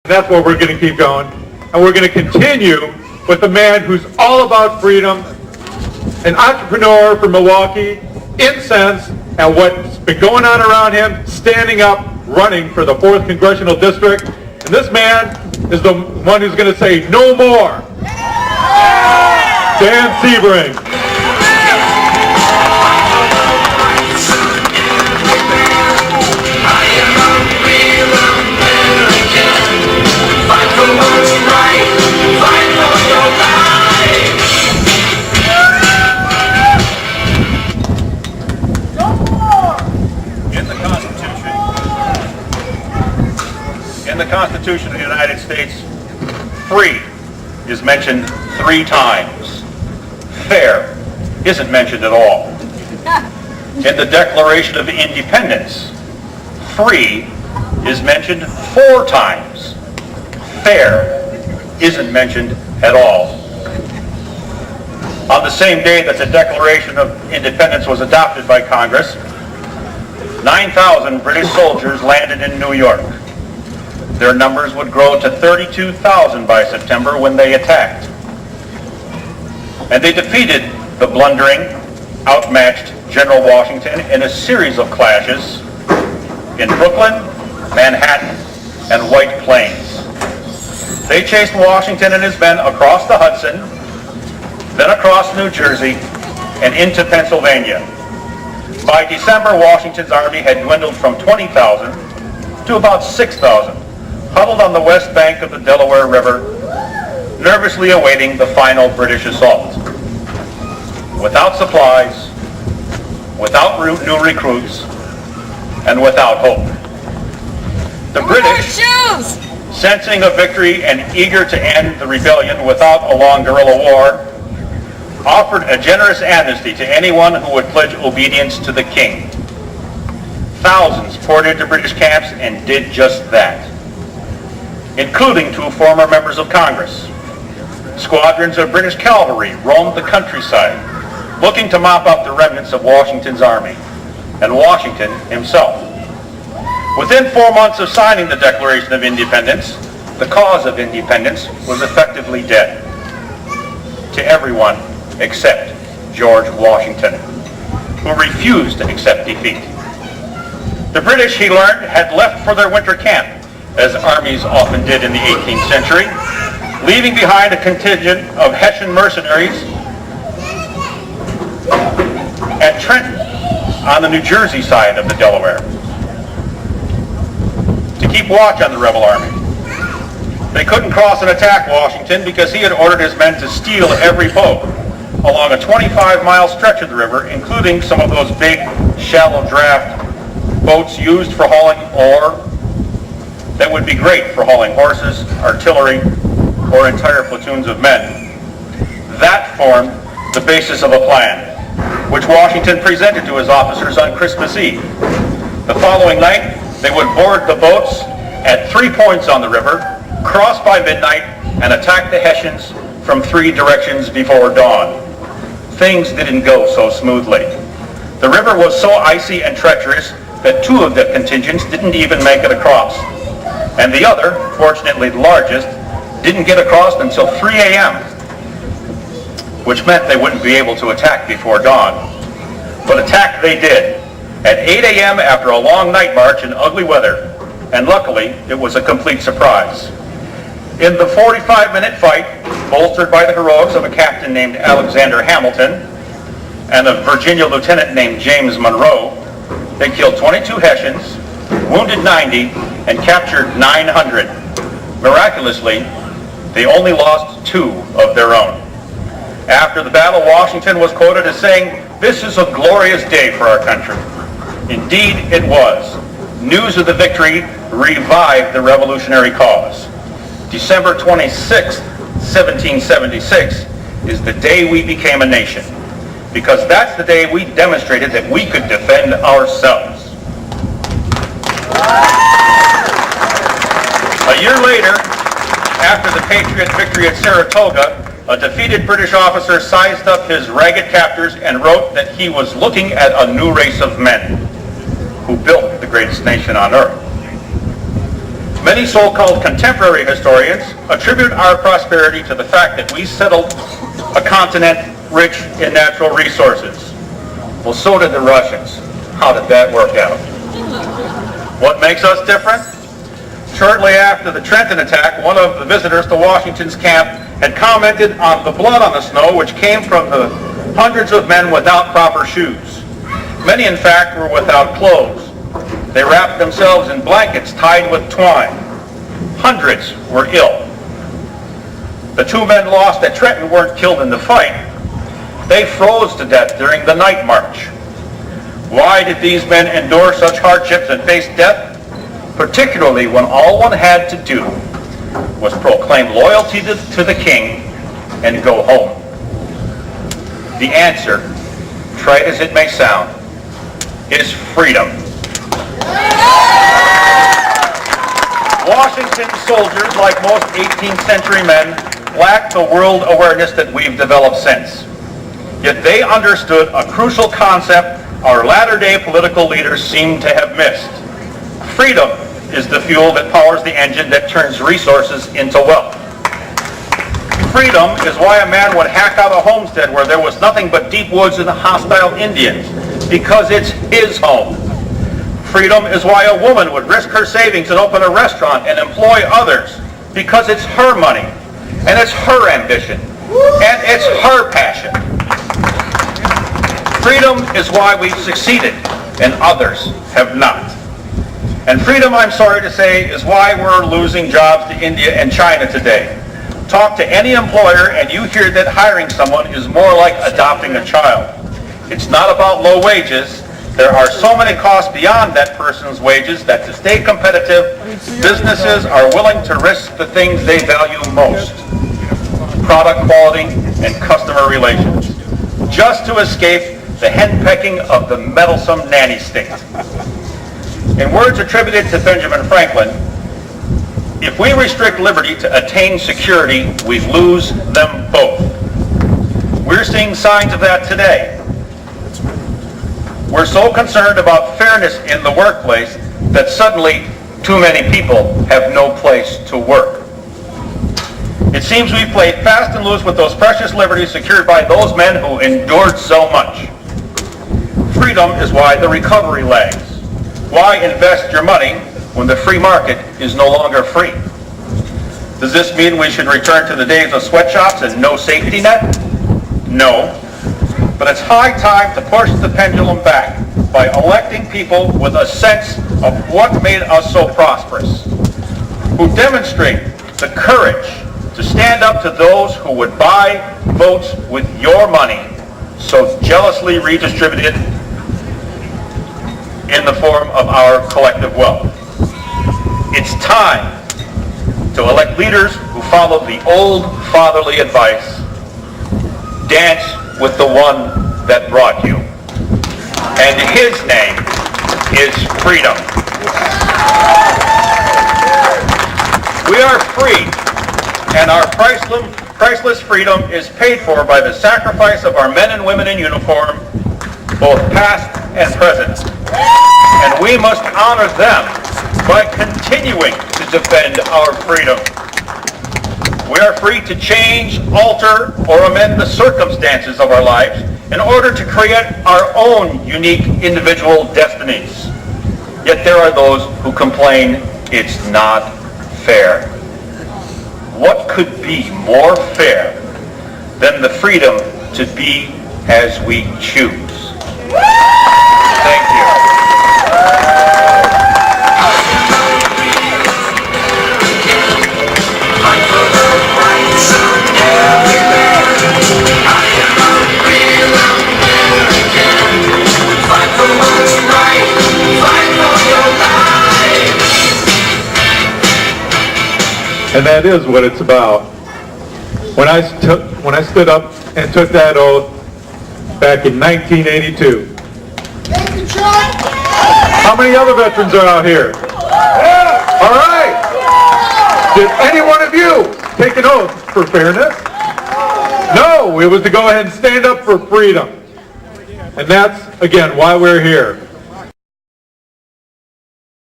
That's where we're going to keep going. And we're going to continue with the man who's all about freedom, an entrepreneur from Milwaukee, incensed at what's been going on around him, standing up, running for the 4th Congressional District. And this man is the one who's going to say no more. Dan Sebring. In the Constitution of the United States, free is mentioned 3 times. Fair isn't mentioned at all. In the Declaration of Independence, free is mentioned 4 times. Fair isn't mentioned at all. On the same day that the Declaration of Independence was adopted by Congress, 9,000 British soldiers landed in New York. Their numbers would grow to 32,000 by September when they attacked. And they defeated the blundering, outmatched General Washington in a series of clashes in Brooklyn, Manhattan, and White Plains. They chased Washington and his men across the Hudson, then across New Jersey, and into Pennsylvania. By December, Washington's army had dwindled from 20,000 to about 6,000. Huddled on the west bank of the Delaware River, nervously awaiting the final British assault. Without supplies, without new recruits, and without hope. The British, sensing a victory and eager to end the rebellion without a long guerrilla war, offered a generous amnesty to anyone who would pledge obedience to the king. Thousands poured into British camps and did just that, including 2 former members of Congress. Squadrons of British cavalry roamed the countryside, looking to mop up the remnants of Washington's army, and Washington himself. Within 4 months of signing the Declaration of Independence, the cause of independence was effectively dead to everyone except George Washington, who refused to accept defeat. The British, he learned, had left for their winter camp, as armies often did in the 18th century, leaving behind a contingent of Hessian mercenaries at Trenton on the New Jersey side of the Delaware to keep watch on the rebel army. They couldn't cross and attack Washington because he had ordered his men to steal every boat along a 25-mile stretch of the river, including some of those big, shallow draft boats used for hauling ore that would be great for hauling horses, artillery, or entire platoons of men. That formed the basis of a plan, which Washington presented to his officers on Christmas Eve. The following night, they would board the boats at 3 points on the river, cross by midnight, and attack the Hessians from 3 directions before dawn. Things didn't go so smoothly. The river was so icy and treacherous that 2 of the contingents didn't even make it across. And the other, fortunately the largest, didn't get across until 3 a.m., which meant they wouldn't be able to attack before dawn. But attack they did, at 8 a.m. after a long night march in ugly weather, and luckily it was a complete surprise. In the 45-minute fight, bolstered by the heroics of a captain named Alexander Hamilton and a Virginia lieutenant named James Monroe, they killed 22 Hessians, wounded 90, and captured 900. Miraculously, they only lost 2 of their own. After the battle, Washington was quoted as saying, "This is a glorious day for our country." Indeed, it was. News of the victory revived the revolutionary cause. December 26, 1776, is the day we became a nation, because that's the day we demonstrated that we could defend ourselves. A year later, after the Patriot victory at Saratoga, a defeated British officer sized up his ragged captors and wrote that he was looking at a new race of men who built the greatest nation on earth. Many so-called contemporary historians attribute our prosperity to the fact that we settled a continent rich in natural resources. Well, so did the Russians. How did that work out? What makes us different? Shortly after the Trenton attack, one of the visitors to Washington's camp had commented on the blood on the snow, which came from the hundreds of men without proper shoes. Many, in fact, were without clothes. They wrapped themselves in blankets tied with twine. Hundreds were ill. The 2 men lost at Trenton weren't killed in the fight. They froze to death during the night march. Why did these men endure such hardships and face death? Particularly when all one had to do was proclaim loyalty to the king and go home. The answer, trite as it may sound, is freedom. Washington's soldiers, like most 18th century men, lacked the world awareness that we've developed since. Yet they understood a crucial concept our latter-day political leaders seem to have missed. Freedom is the fuel that powers the engine that turns resources into wealth. Freedom is why a man would hack out a homestead where there was nothing but deep woods and hostile Indians, because it's his home. Freedom is why a woman would risk her savings and open a restaurant and employ others, because it's her money, and it's her ambition, and it's her passion. Freedom is why we've succeeded, and others have not. And freedom, I'm sorry to say, is why we're losing jobs to India and China today. Talk to any employer and you hear that hiring someone is more like adopting a child. It's not about low wages. There are so many costs beyond that person's wages that to stay competitive, businesses are willing to risk the things they value most: product quality and customer relations, just to escape the henpecking of the meddlesome nanny state. In words attributed to Benjamin Franklin, if we restrict liberty to attain security, we lose them both. We're seeing signs of that today. We're so concerned about fairness in the workplace that suddenly too many people have no place to work. It seems we played fast and loose with those precious liberties secured by those men who endured so much. Freedom is why the recovery lags. Why invest your money when the free market is no longer free? Does this mean we should return to the days of sweatshops and no safety net? No. But it's high time to push the pendulum back by electing people with a sense of what made us so prosperous, who demonstrate the courage to stand up to those who would buy votes with your money so jealously redistributed in the form of our collective wealth. It's time to elect leaders who follow the old fatherly advice: dance with the one that brought you. And his name is freedom. We are free, and our priceless freedom is paid for by the sacrifice of our men and women in uniform, both past and present. And we must honor them by continuing to defend our freedom. We are free to change, alter, or amend the circumstances of our lives in order to create our own unique individual destinies. Yet there are those who complain it's not fair. What could be more fair than the freedom to be as we choose? Thank you. And that is what it's about. When I stood up and took that oath back in 1982. Thank you, John. How many other veterans are out here? All right. Did any one of you take an oath for fairness? No, it was to go ahead and stand up for freedom. And that's, again, why we're here.